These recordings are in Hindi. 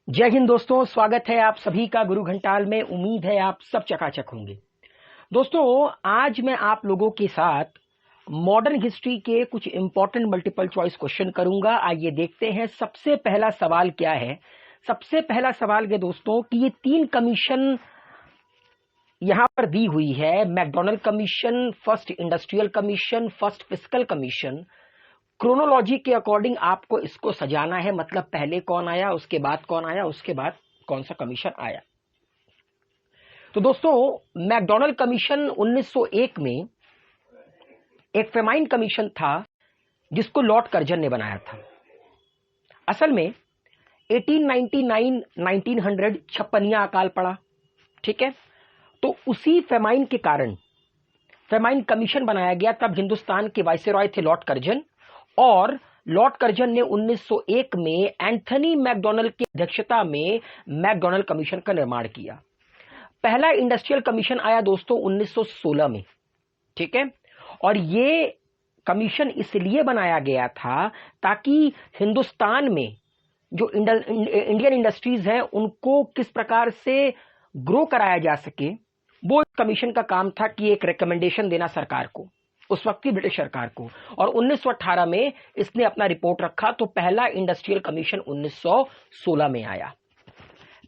जय हिंद दोस्तों, स्वागत है आप सभी का गुरु घंटाल में। उम्मीद है आप सब चकाचक होंगे। दोस्तों, आज मैं आप लोगों के साथ मॉडर्न हिस्ट्री के कुछ इंपॉर्टेंट मल्टीपल चॉइस क्वेश्चन करूंगा। आइए देखते हैं सबसे पहला सवाल क्या है। सबसे पहला सवाल है दोस्तों कि ये 3 कमीशन यहां पर दी हुई है, McDonald commission, first industrial commission, first fiscal commission. Chronology के अकॉर्डिंग आपको इसको सजाना है, मतलब पहले कौन आया, उसके बाद कौन आया, उसके बाद कौन सा कमीशन आया। तो दोस्तों, मैकडॉनल्ड कमीशन 1901 में एक फेमाइन कमीशन था जिसको लॉर्ड कर्जन ने बनाया था। असल में 1899-1900 छप्पनिया अकाल पड़ा, ठीक है। तो उसी फेमाइन के कारण फेमाइन कमीशन बनाया गया। तब हिंदुस्तान के वायसरॉय थे लॉर्ड कर्जन, और लॉर्ड कर्जन ने 1901 में एंथनी मैकडॉनल्ड की अध्यक्षता में मैकडॉनल्ड कमीशन का निर्माण किया। पहला इंडस्ट्रियल कमीशन आया दोस्तों 1916 में, ठीक है। और ये कमीशन इसलिए बनाया गया था ताकि हिंदुस्तान में जो इंडियन इंडस्ट्रीज हैं उनको किस प्रकार से ग्रो कराया जा सके। वो कमीशन का काम था कि एक रिकमेंडेशन देना सरकार को, उस वक्त की ब्रिटिश सरकार को। और 1918 में इसने अपना रिपोर्ट रखा। तो पहला इंडस्ट्रियल कमीशन 1916 में आया।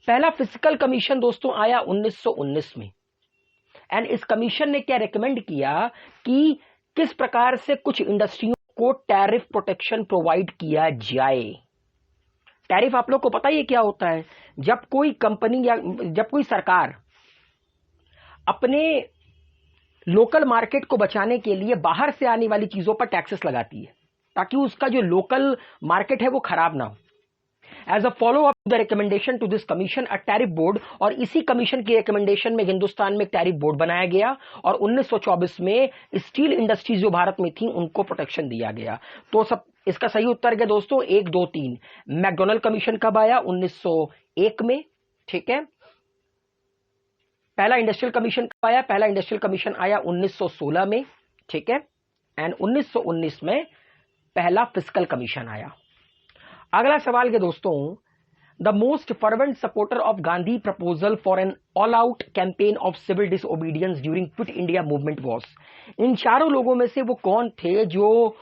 पहला फिजिकल कमीशन दोस्तों आया 1919 में। एंड इस कमीशन ने क्या रिकमेंड किया कि किस प्रकार से कुछ इंडस्ट्रियों को टैरिफ प्रोटेक्शन प्रोवाइड किया जाए। टैरिफ आप लोग को पता ही क्या होता है। जब कोई कंपनी या जब कोई सरकार अपने लोकल मार्केट को बचाने के लिए बाहर से आने वाली चीजों पर टैक्सेस लगाती है ताकि उसका जो लोकल मार्केट है वो खराब ना हो। As a follow up the recommendation to this commission a tariff board, और इसी कमीशन की रिकमेंडेशन में हिंदुस्तान में एक टैरिफ बोर्ड बनाया गया और 1924 में स्टील इंडस्ट्रीज जो भारत में थी उनको प्रोटेक्शन दिया गया। तो सब इसका सही उत्तर है दोस्तों 1, 2, 3। मैकडॉनल्ड कमीशन कब आया? 1901 में, ठीक है। पहला इंडस्ट्रियल कमीशन कब आया? पहला इंडस्ट्रियल कमीशन आया 1916 में, ठीक है। एंड 1919 में पहला फिस्कल कमीशन आया। अगला सवाल है दोस्तों, the most fervent supporter of Gandhi proposal for an all out campaign of civil disobedience during quit India movement was. इन चारों लोगों में से वो कौन थे जो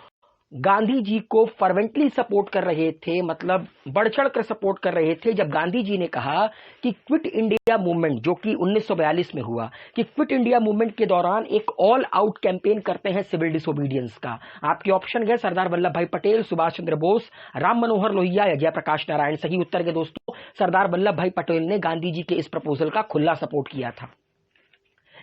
गांधी जी को फर्वेंटली सपोर्ट कर रहे थे, मतलब बढ़ चढ़ कर सपोर्ट कर रहे थे जब गांधी जी ने कहा कि क्विट इंडिया मूवमेंट जो कि 1942 में हुआ, कि क्विट इंडिया मूवमेंट के दौरान एक ऑल आउट कैंपेन करते हैं सिविल डिसोबीडियंस का। आपके ऑप्शन है सरदार वल्लभ भाई पटेल, सुभाष चंद्र बोस, राम मनोहर लोहिया या जयप्रकाश नारायण। सही उत्तर के दोस्तों सरदार वल्लभ भाई पटेल ने गांधी जी के इस प्रपोजल का खुला सपोर्ट किया था।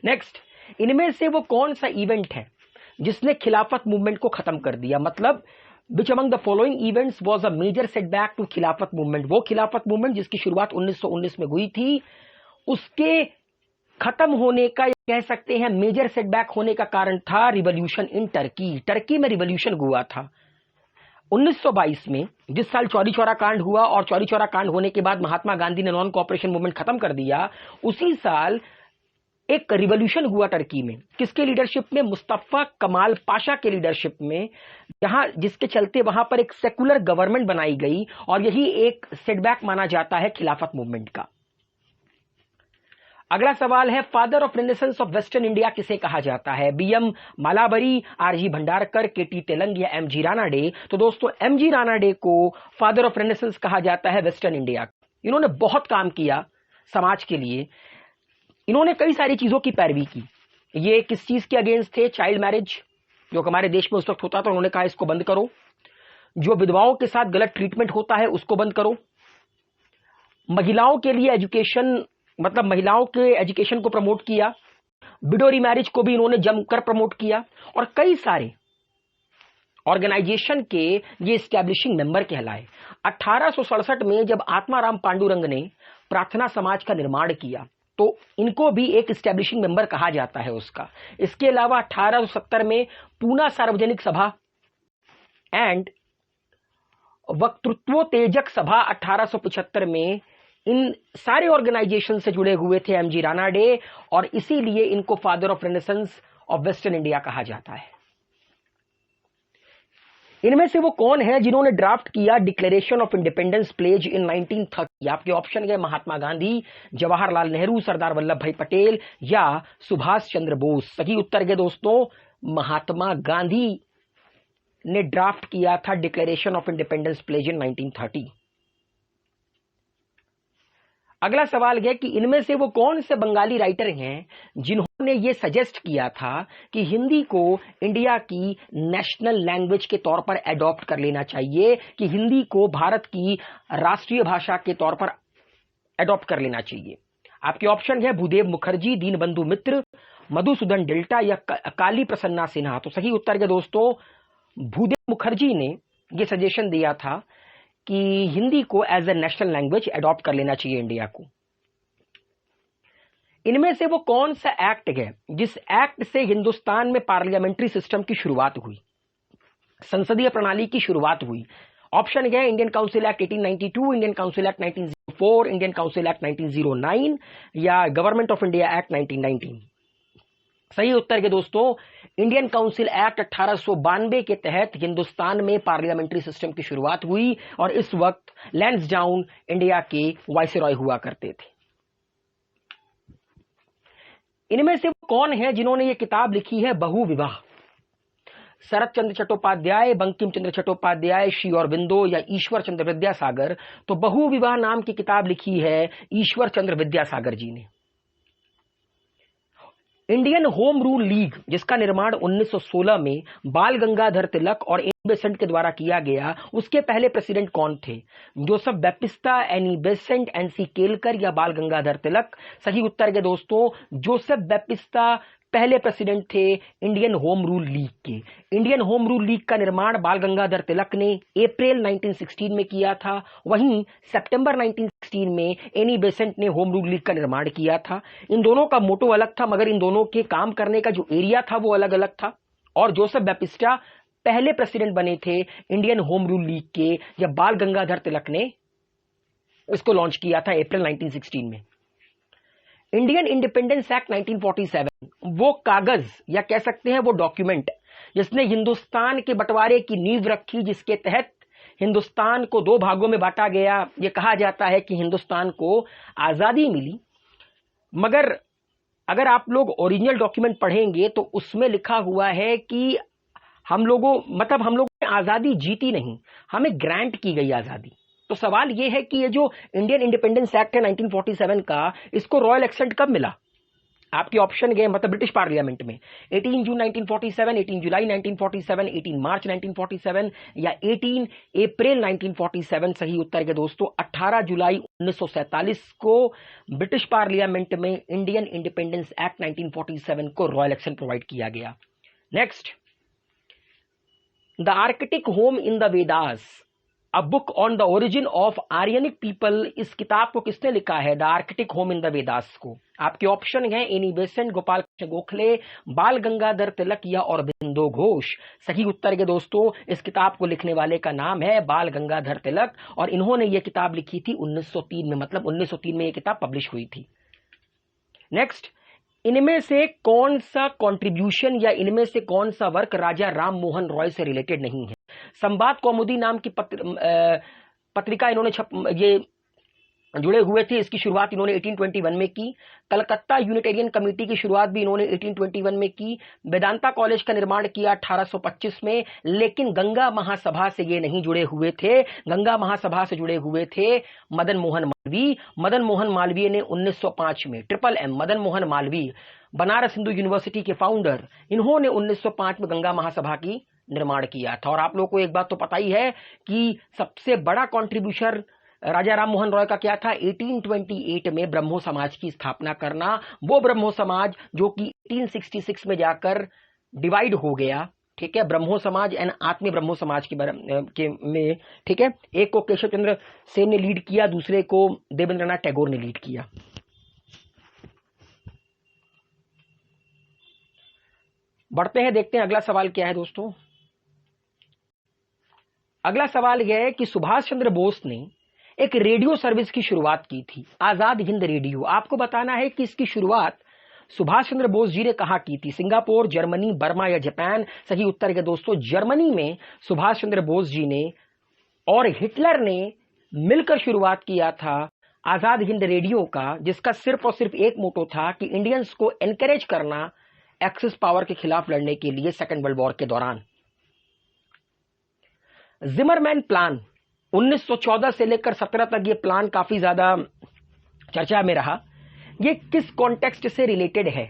नेक्स्ट, इनमें से वो कौन सा इवेंट है जिसने खिलाफत मूवमेंट को खत्म कर दिया, मतलब which among the following events was a major setback to Khilafat movement. वो खिलाफत मूवमेंट जिसकी शुरुआत 1919 में हुई थी, उसके खत्म होने का, कह सकते हैं मेजर सेटबैक होने का कारण था रिवॉल्यूशन इन टर्की। टर्की में रिवॉल्यूशन हुआ था 1922 में, जिस साल चौरी चौरा कांड हुआ और चौरी चौरा कांड होने के बाद महात्मा गांधी ने नॉन कोऑपरेशन मूवमेंट खत्म कर दिया। उसी साल एक रिवॉल्यूशन हुआ टर्की में, किसके लीडरशिप में? मुस्तफा कमाल पाशा के लीडरशिप में, जहां जिसके चलते वहां पर एक सेकुलर गवर्नमेंट बनाई गई, और यही एक सेटबैक माना जाता है खिलाफत मूवमेंट का। अगला सवाल है, father of renaissance of western India किसे कहा जाता है? बीएम मालाबरी, आरजी भंडारकर, केटी तेलंग या एमजी रानाडे। तो दोस्तों एमजी रानाडे को फादर ऑफ रेनेसेंस कहा जाता है वेस्टर्न इंडिया। इन्होंने बहुत काम किया समाज के लिए, इन्होंने कई सारी चीजों की पैरवी की। ये किस चीज के अगेंस्ट थे? चाइल्ड मैरिज जो हमारे देश में उस वक्त होता था, उन्होंने कहा इसको बंद करो। जो विधवाओं के साथ गलत ट्रीटमेंट होता है उसको बंद करो। महिलाओं के लिए एजुकेशन, मतलब महिलाओं के एजुकेशन को प्रमोट किया। विडो रीमैरिज को भी इन्होंने जमकर प्रमोट किया। और कई सारे ऑर्गेनाइजेशन के ये स्टैब्लिशिंग मेंबर कहलाए। 1867 में जब आत्माराम पांडुरंग ने प्रार्थना समाज का निर्माण किया तो इनको भी एक स्टैब्लिशिंग मेंबर कहा जाता है उसका। इसके अलावा 1870 में पूना सार्वजनिक सभा एंड वक्तृत्वोत्तेजक सभा 1875 में, इन सारे ऑर्गेनाइजेशन से जुड़े हुए थे एमजी रानाडे, और इसीलिए इनको father of renaissance of western India कहा जाता है। इनमें से वो कौन है जिन्होंने ड्राफ्ट किया declaration of independence plays in 1930? आपके ऑप्शन है महात्मा गांधी, जवाहरलाल नेहरू, सरदार वल्लभ भाई पटेल या सुभाष चंद्र बोस। सही उत्तर है दोस्तों महात्मा गांधी ने ड्राफ्ट किया था declaration of independence plays in 1930। अगला सवाल है कि इनमें से वो कौन से बंगाली राइटर हैं जिन्होंने ये सजेस्ट किया था कि हिंदी को इंडिया की नेशनल लैंग्वेज के तौर पर एडॉप्ट कर लेना चाहिए, कि हिंदी को भारत की राष्ट्रीय भाषा के तौर पर एडॉप्ट कर लेना चाहिए। आपके ऑप्शन है भूदेव मुखर्जी, दीनबंधु मित्र, मधुसूदन डेल्टा या काली प्रसन्ना सिन्हा। तो सही उत्तर है दोस्तों भूदेव मुखर्जी ने यह सजेशन दिया था कि हिंदी को as a national language adopt कर लेना चाहिए इंडिया को। इनमें से वो कौन सा एक्ट है जिस एक्ट से हिंदुस्तान में पार्लियामेंट्री सिस्टम की शुरुआत हुई, संसदीय प्रणाली की शुरुआत हुई? ऑप्शन है Indian council act 1892, Indian council act 1904, Indian council act 1909 या गवर्नमेंट ऑफ इंडिया एक्ट 1919। सही उत्तर है दोस्तों इंडियन काउंसिल एक्ट 1892 के तहत हिंदुस्तान में पार्लियामेंट्री सिस्टम की शुरुआत हुई और इस वक्त लैंसडाउन इंडिया के वाइसरॉय हुआ करते थे। इनमें से कौन है जिन्होंने ये किताब लिखी है बहुविवाह? शरत चंद्र चट्टोपाध्याय, बंकिम चंद्र चट्टोपाध्याय, श्री अरबिंदो या ईश्वर चंद्र विद्यासागर? तो बहुविवाह नाम की किताब लिखी है ईश्वर चंद्र विद्यासागर जी ने। इंडियन होम रूल लीग जिसका निर्माण 1916 में बाल गंगाधर तिलक और एनी बेसेंट के द्वारा किया गया, उसके पहले प्रेसिडेंट कौन थे? Joseph Baptista, Annie Besant, NC Kelkar या बाल गंगाधर तिलक? सही उत्तर है दोस्तों जोसेफ बैप्टिस्टा पहले प्रेसिडेंट थे इंडियन होम रूल लीग के। इंडियन होम रूल लीग का निर्माण बाल गंगाधर तिलक ने अप्रैल 1916 में किया था, वहीं सितंबर 1916 में एनी बेसेंट ने होम रूल लीग का निर्माण किया था। इन दोनों का मोटो अलग था मगर इन दोनों के काम करने का जो एरिया था वो अलग अलग था। और जोसेफ बैप्टिस्टा पहले प्रेसिडेंट बने थे इंडियन होम रूल लीग के जब बाल गंगाधर तिलक ने इसको लॉन्च किया था अप्रैल 1916 में। इंडियन इंडिपेंडेंस एक्ट 1947 वो कागज या कह सकते हैं वो डॉक्यूमेंट जिसने हिंदुस्तान के बंटवारे की नींव रखी, जिसके तहत हिंदुस्तान को दो भागों में बांटा गया। यह कहा जाता है कि हिंदुस्तान को आजादी मिली, मगर अगर आप लोग ओरिजिनल डॉक्यूमेंट पढ़ेंगे तो उसमें लिखा हुआ है कि हम लोगों ने आजादी जीती नहीं, हमें ग्रांट की गई आजादी। तो सवाल यह है कि ये जो इंडियन इंडिपेंडेंस एक्ट है 1947 का, इसको रॉयल एक्सेंट कब मिला? आपके ऑप्शन गए मतलब ब्रिटिश पार्लियामेंट में 18 जून 1947, 18 जुलाई 1947, 18 मार्च 1947 या 18 अप्रैल 1947। सही उत्तर के दोस्तों 18 जुलाई 1947 को ब्रिटिश पार्लियामेंट में इंडियन इंडिपेंडेंस एक्ट 1947 को रॉयल एक्सेंट प्रोवाइड किया गया। Next, the Arctic Home in the Vedas, a book on the origin of Aryanic people. इस किताब को किसने लिखा है, the Arctic Home in the Vedas को? आपके ऑप्शन है एनी बेसेंट, गोपाल कृष्ण गोखले, बाल गंगाधर तिलक या अरबिंदो घोष। सही उत्तर के दोस्तों इस किताब को लिखने वाले का नाम है बाल गंगाधर तिलक और इन्होंने ये किताब लिखी थी 1903 में, मतलब 1903 में ये किताब पब्लिश हुई थी। नेक्स्ट, इनमें से कौन सा कंट्रीब्यूशन या इनमें से कौन सा वर्क राजा राम मोहन रॉय से रिलेटेड नहीं है? संवाद कौमुदी नाम की पत्रिका इन्होंने ये जुड़े हुए थे, इसकी शुरुआत इन्होंने 1821 में की। कलकत्ता यूनिटेरियन कमेटी की शुरुआत भी इन्होंने 1821 में की। वेदांता कॉलेज का निर्माण किया 1825 में, लेकिन गंगा महासभा से ये नहीं जुड़े हुए थे। गंगा महासभा से जुड़े हुए थे मदन मोहन मालवीय। मदन मोहन मालवीय ने 1905 में MMM मदन मोहन मालवीय, बनारस हिंदू यूनिवर्सिटी के फाउंडर, इन्होंने 1905 में गंगा महासभा की निर्माण किया था। और आप लोगों को एक बात तो पता ही है कि सबसे बड़ा कंट्रीब्यूशन राजा राम मोहन रॉय का क्या था? 1828 में ब्रह्मो समाज की स्थापना करना। वो ब्रह्मो समाज जो कि 1866 में जाकर डिवाइड हो गया, ठीक है, ब्रह्मो समाज एंड आत्मीय ब्रह्मो समाज में, ठीक है। एक को केशव चंद्र सेन ने लीड किया, दूसरे को देवेंद्रनाथ टैगोर ने लीड किया। बढ़ते हैं, देखते हैं अगला सवाल क्या है दोस्तों। अगला सवाल यह है कि सुभाष चंद्र बोस ने एक रेडियो सर्विस की शुरुआत की थी, आजाद हिंद रेडियो। आपको बताना है कि इसकी शुरुआत सुभाष चंद्र बोस जी ने कहां की थी? सिंगापुर, जर्मनी, बर्मा या जापान? सही उत्तर है दोस्तों जर्मनी में सुभाष चंद्र बोस जी ने और हिटलर ने मिलकर शुरुआत किया था आजाद हिंद रेडियो का, जिसका सिर्फ और सिर्फ एक मोटो था कि इंडियंस को एनकरेज करना एक्सिस पावर के खिलाफ लड़ने के लिए सेकेंड वर्ल्ड वॉर के दौरान। जिमरमैन प्लान 1914 से लेकर 17 तक ये प्लान काफी ज्यादा चर्चा में रहा। ये किस कॉन्टेक्स्ट से रिलेटेड है?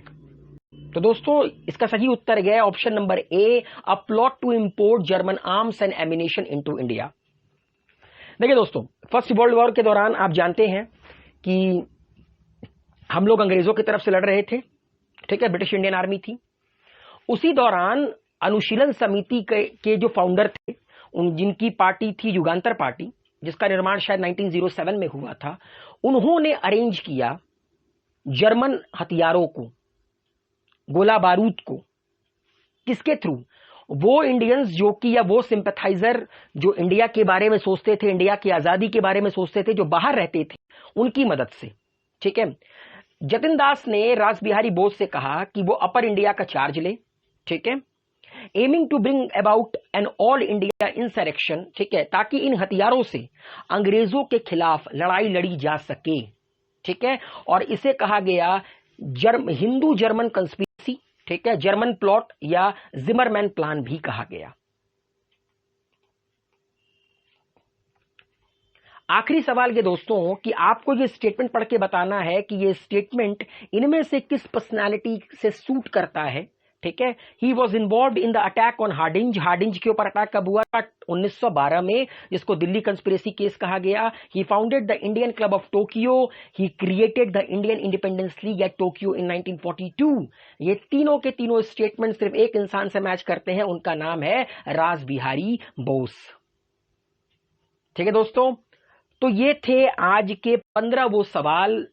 तो दोस्तों इसका सही उत्तर है option number A, a plot to import German arms and ammunition into India. देखिए दोस्तों, फर्स्ट वर्ल्ड वॉर के दौरान आप जानते हैं कि हम लोग अंग्रेजों की तरफ से लड़ रहे थे, ठीक है, ब्रिटिश इंडियन आर्मी थी। उसी दौरान अनुशीलन समिति के जो फाउंडर थे, जिनकी पार्टी थी युगांतर पार्टी, जिसका निर्माण शायद 1907 में हुआ था, उन्होंने अरेंज किया जर्मन हथियारों को, गोला बारूद को। किसके थ्रू? वो इंडियंस जो कि या वो सिंपैथाइजर जो इंडिया के बारे में सोचते थे, इंडिया की आजादी के बारे में सोचते थे, जो बाहर रहते थे, उनकी मदद से। ठीक है, जतिन दास ने रासबिहारी बोस से कहा कि वो अपर इंडिया का चार्ज ले, ठीक है, aiming to bring about an all India insurrection, ठीक है, ताकि इन हथियारों से अंग्रेजों के खिलाफ लड़ाई लड़ी जा सके। ठीक है, और इसे कहा गया हिंदू जर्मन कंस्पिरेसी, ठीक है, जर्मन प्लॉट या जिमरमैन प्लान भी कहा गया। आखिरी सवाल ये दोस्तों कि आपको ये स्टेटमेंट पढ़ के बताना है कि ये स्टेटमेंट इनमें से किस पर्सनालिटी से सूट करता है। ठीक है, he was involve in the attack on Hardinge. Hardinge के ऊपर अटैक कब हुआ था? 1912 में, जिसको दिल्ली कंस्पिरेसी केस कहा गया। He founded the Indian club of Tokyo. He created the Indian independence league at Tokyo in 1942। ये तीनों के तीनों स्टेटमेंट सिर्फ एक इंसान से मैच करते हैं, उनका नाम है रासबिहारी बोस। ठीक है दोस्तों, तो ये थे आज के 15 वो सवाल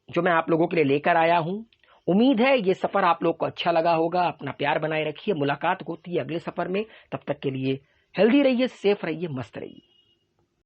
जो मैं आप लोगों के लिए लेकर आया हूं। उम्मीद है ये सफर आप लोग को अच्छा लगा होगा। अपना प्यार बनाए रखिए। मुलाकात होती है अगले सफर में। तब तक के लिए हेल्दी रहिए, सेफ रहिए, मस्त रहिए।